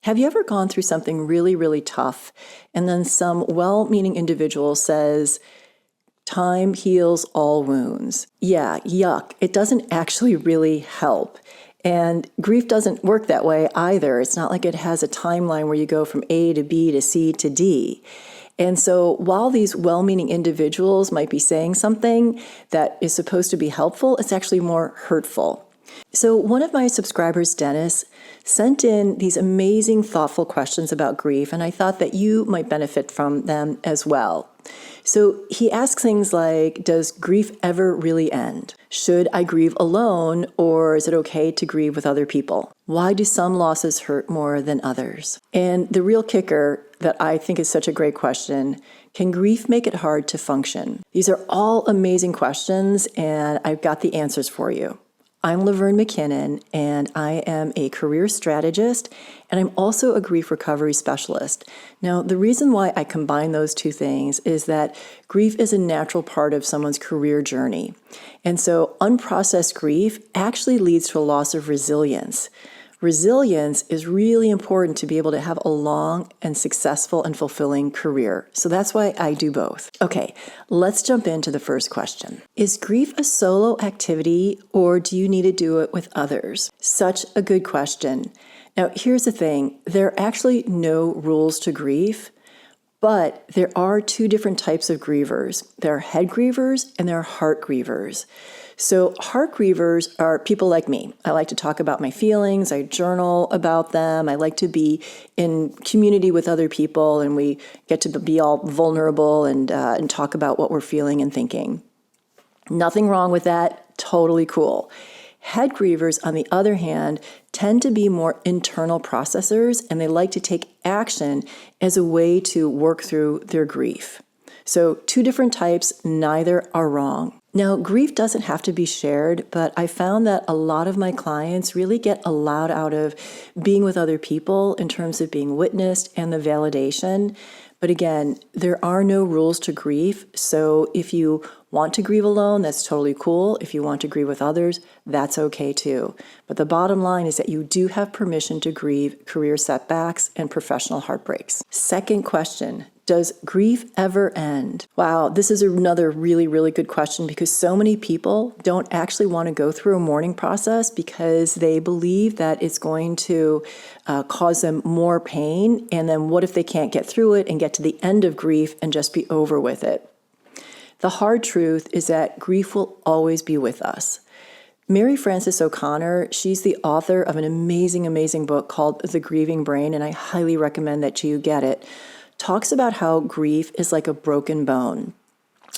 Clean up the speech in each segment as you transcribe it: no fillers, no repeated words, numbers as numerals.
Have you ever gone through something really, really tough, and then some well-meaning individual says, time heals all wounds? Yeah, yuck. It doesn't actually really help. And grief doesn't work that way either. It's not like it has a timeline where you go from A to B to C to D. And so while these well-meaning individuals might be saying something that is supposed to be helpful, it's actually more hurtful. So one of my subscribers, Dennis, sent in these amazing, thoughtful questions about grief, and I thought that you might benefit from them as well. So he asks things like, does grief ever really end? Should I grieve alone, or is it okay to grieve with other people? Why do some losses hurt more than others? And the real kicker that I think is such a great question, can grief make it hard to function? These are all amazing questions, and I've got the answers for you. I'm Laverne McKinnon, and I am a career strategist, and I'm also a grief recovery specialist. Now, the reason why I combine those two things is that grief is a natural part of someone's career journey. And so unprocessed grief actually leads to a loss of resilience. Resilience is really important to be able to have a long and successful and fulfilling career. So that's why I do both. Okay, let's jump into the first question. Is grief a solo activity, or do you need to do it with others? Such a good question. Now, here's the thing. There are actually no rules to grief, but there are two different types of grievers. There are head grievers and there are heart grievers. So heart grievers are people like me. I like to talk about my feelings. I journal about them. I like to be in community with other people, and we get to be all vulnerable and talk about what we're feeling and thinking. Nothing wrong with that. Totally cool. Head grievers, on the other hand, tend to be more internal processors, and they like to take action as a way to work through their grief. So two different types, neither are wrong. Now, grief doesn't have to be shared, but I found that a lot of my clients really get a lot out of being with other people in terms of being witnessed and the validation. But again, there are no rules to grief. So if you want to grieve alone, that's totally cool. If you want to grieve with others, that's okay too. But the bottom line is that you do have permission to grieve career setbacks and professional heartbreaks. Second question. Does grief ever end? Wow, this is another really, really good question, because so many people don't actually want to go through a mourning process because they believe that it's going to cause them more pain. And then what if they can't get through it and get to the end of grief and just be over with it? The hard truth is that grief will always be with us. Mary Frances O'Connor, she's the author of an amazing, amazing book called The Grieving Brain, and I highly recommend that you get it. Talks about how grief is like a broken bone.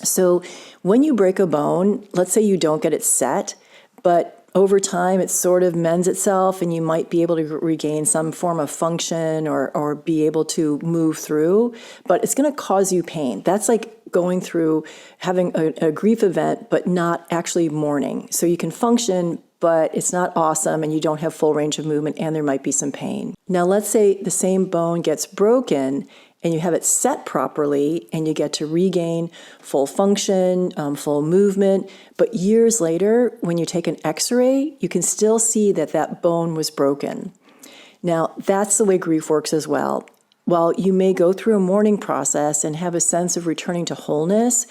So when you break a bone, let's say you don't get it set, but over time it sort of mends itself and you might be able to regain some form of function or be able to move through, but it's going to cause you pain. That's like going through having a grief event, but not actually mourning. So you can function, but it's not awesome and you don't have full range of movement and there might be some pain. Now let's say the same bone gets broken and you have it set properly and you get to regain full function, full movement. But years later, when you take an x-ray, you can still see that that bone was broken. Now, that's the way grief works as well. While you may go through a mourning process and have a sense of returning to wholeness,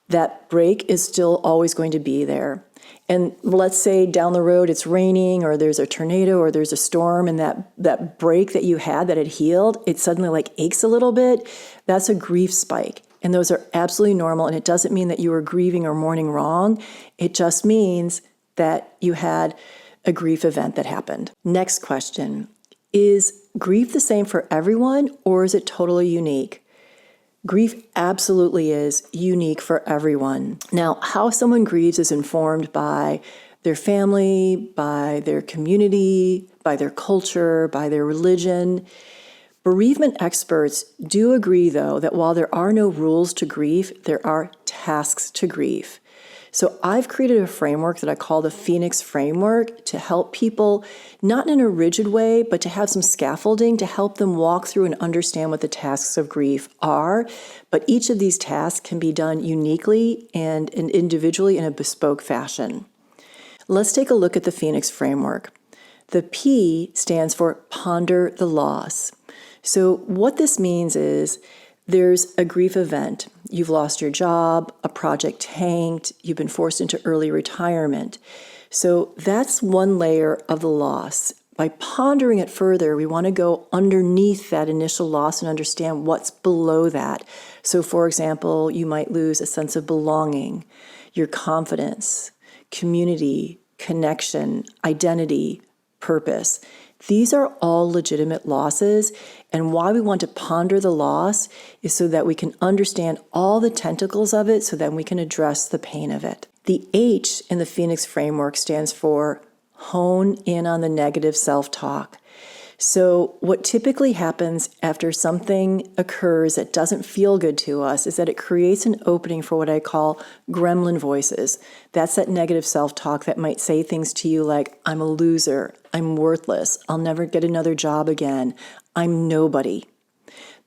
that break is still always going to be there. And let's say down the road it's raining or there's a tornado or there's a storm, and that break that you had that had healed, it suddenly like aches a little bit. That's a grief spike. And those are absolutely normal. And it doesn't mean that you were grieving or mourning wrong. It just means that you had a grief event that happened. Next question. Is grief the same for everyone, or is it totally unique? Grief absolutely is unique for everyone. Now, how someone grieves is informed by their family, by their community, by their culture, by their religion. Bereavement experts do agree, though, that while there are no rules to grief, there are tasks to grief. So I've created a framework that I call the Phoenix Framework to help people, not in a rigid way, but to have some scaffolding to help them walk through and understand what the tasks of grief are. But each of these tasks can be done uniquely and individually in a bespoke fashion. Let's take a look at the Phoenix Framework. The P stands for ponder the loss. So what this means is there's a grief event. You've lost your job, a project tanked, you've been forced into early retirement. So that's one layer of the loss. By pondering it further, we want to go underneath that initial loss and understand what's below that. So for example, you might lose a sense of belonging, your confidence, community, connection, identity, purpose. These are all legitimate losses, and why we want to ponder the loss is so that we can understand all the tentacles of it so that we can address the pain of it. The H in the Phoenix framework stands for hone in on the negative self-talk. So what typically happens after something occurs that doesn't feel good to us is that it creates an opening for what I call gremlin voices. That's that negative self-talk that might say things to you like, I'm a loser, I'm worthless, I'll never get another job again, I'm nobody.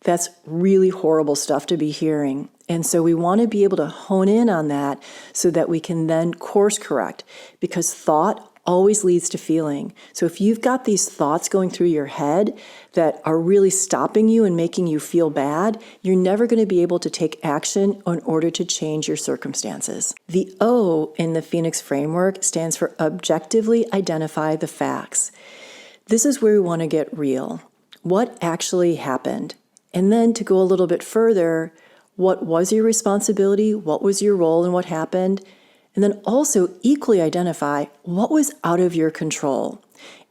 That's really horrible stuff to be hearing. And so we want to be able to hone in on that so that we can then course correct, because thought always leads to feeling. So if you've got these thoughts going through your head that are really stopping you and making you feel bad, you're never going to be able to take action in order to change your circumstances. The O in the Phoenix framework stands for objectively identify the facts. This is where we want to get real. What actually happened? And then to go a little bit further, what was your responsibility? What was your role in what happened? And then also equally identify what was out of your control.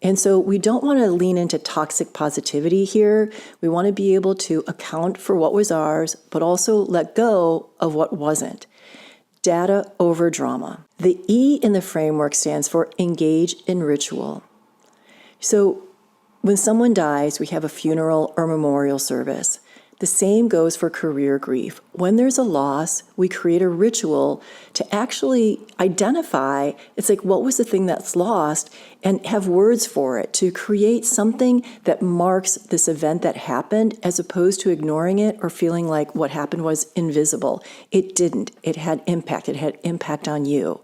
And so we don't want to lean into toxic positivity here. We want to be able to account for what was ours, but also let go of what wasn't. Data over drama. The E in the framework stands for engage in ritual. So when someone dies, we have a funeral or memorial service. The same goes for career grief. When there's a loss, we create a ritual to actually identify, it's like, what was the thing that's lost, and have words for it to create something that marks this event that happened, as opposed to ignoring it or feeling like what happened was invisible. It didn't. It had impact. It had impact on you.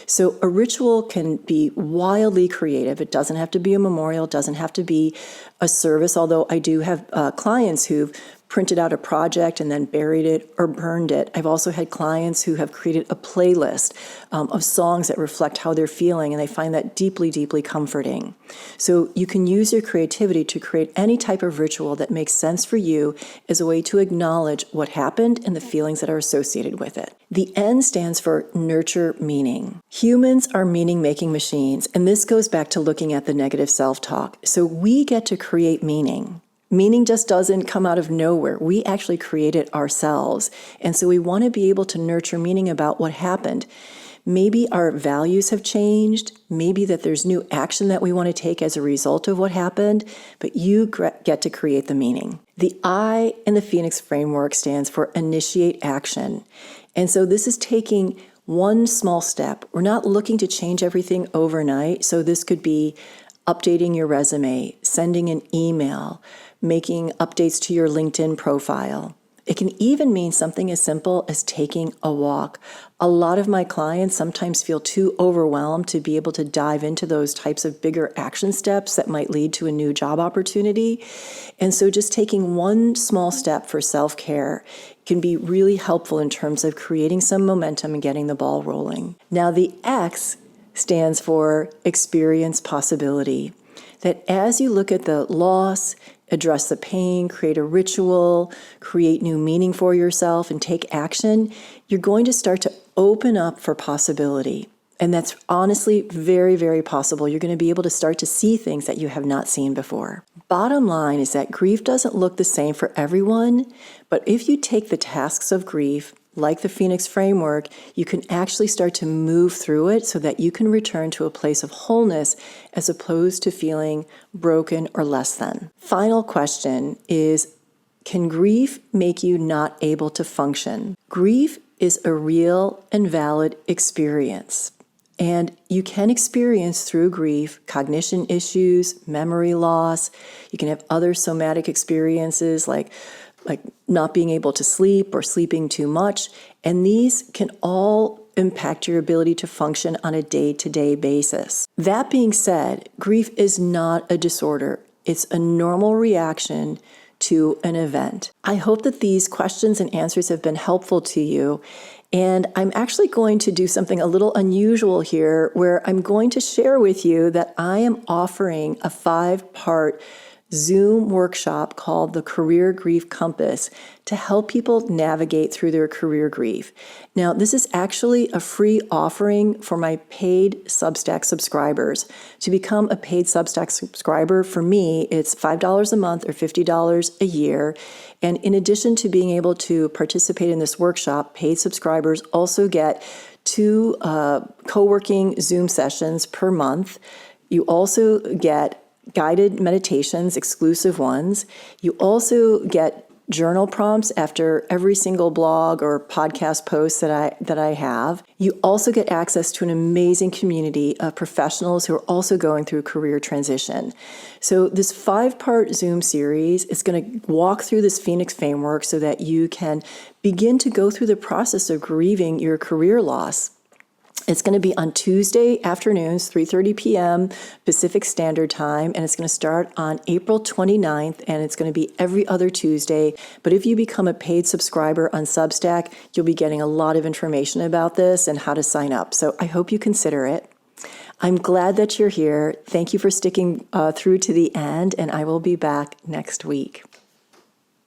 So a ritual can be wildly creative. It doesn't have to be a memorial. It doesn't have to be a service, although I do have clients who've printed out a project and then buried it or burned it. I've also had clients who have created a playlist of songs that reflect how they're feeling, and they find that deeply, deeply comforting. So you can use your creativity to create any type of ritual that makes sense for you as a way to acknowledge what happened and the feelings that are associated with it. The N stands for nurture meaning. Humans are meaning-making machines, and this goes back to looking at the negative self-talk. So we get to create meaning. Meaning just doesn't come out of nowhere. We actually create it ourselves. And so we want to be able to nurture meaning about what happened. Maybe our values have changed. Maybe that there's new action that we want to take as a result of what happened, but you get to create the meaning. The I in the Phoenix framework stands for initiate action. And so this is taking one small step. We're not looking to change everything overnight. So this could be updating your resume, sending an email, making updates to your LinkedIn profile. It can even mean something as simple as taking a walk. A lot of my clients sometimes feel too overwhelmed to be able to dive into those types of bigger action steps that might lead to a new job opportunity. And so just taking one small step for self-care can be really helpful in terms of creating some momentum and getting the ball rolling. Now the X stands for experience possibility. That as you look at the loss, address the pain, create a ritual, create new meaning for yourself, and take action, you're going to start to open up for possibility. And that's honestly very, very possible. You're going to be able to start to see things that you have not seen before. Bottom line is that grief doesn't look the same for everyone, but if you take the tasks of grief, like the Phoenix framework, you can actually start to move through it so that you can return to a place of wholeness as opposed to feeling broken or less than. Final question is, can grief make you not able to function? Grief is a real and valid experience. And you can experience through grief cognition issues, memory loss. You can have other somatic experiences like not being able to sleep or sleeping too much. And these can all impact your ability to function on a day-to-day basis. That being said, grief is not a disorder. It's a normal reaction to an event. I hope that these questions and answers have been helpful to you. And I'm actually going to do something a little unusual here, where I'm going to share with you that I am offering a 5-part Zoom workshop called the Career Grief Compass to help people navigate through their career grief. Now, this is actually a free offering for my paid Substack subscribers. To become a paid Substack subscriber, for me, it's $5 a month or $50 a year. And in addition to being able to participate in this workshop, paid subscribers also get 2 co-working Zoom sessions per month. You also get guided meditations, exclusive ones. You also get journal prompts after every single blog or podcast post that I have. You also get access to an amazing community of professionals who are also going through career transition. So this 5-part Zoom series is going to walk through this Phoenix framework so that you can begin to go through the process of grieving your career loss. It's going to be on Tuesday afternoons, 3:30 p.m. Pacific Standard Time, and it's going to start on April 29th, and it's going to be every other Tuesday. But if you become a paid subscriber on Substack, you'll be getting a lot of information about this and how to sign up. So I hope you consider it. I'm glad that you're here. Thank you for sticking through to the end, and I will be back next week.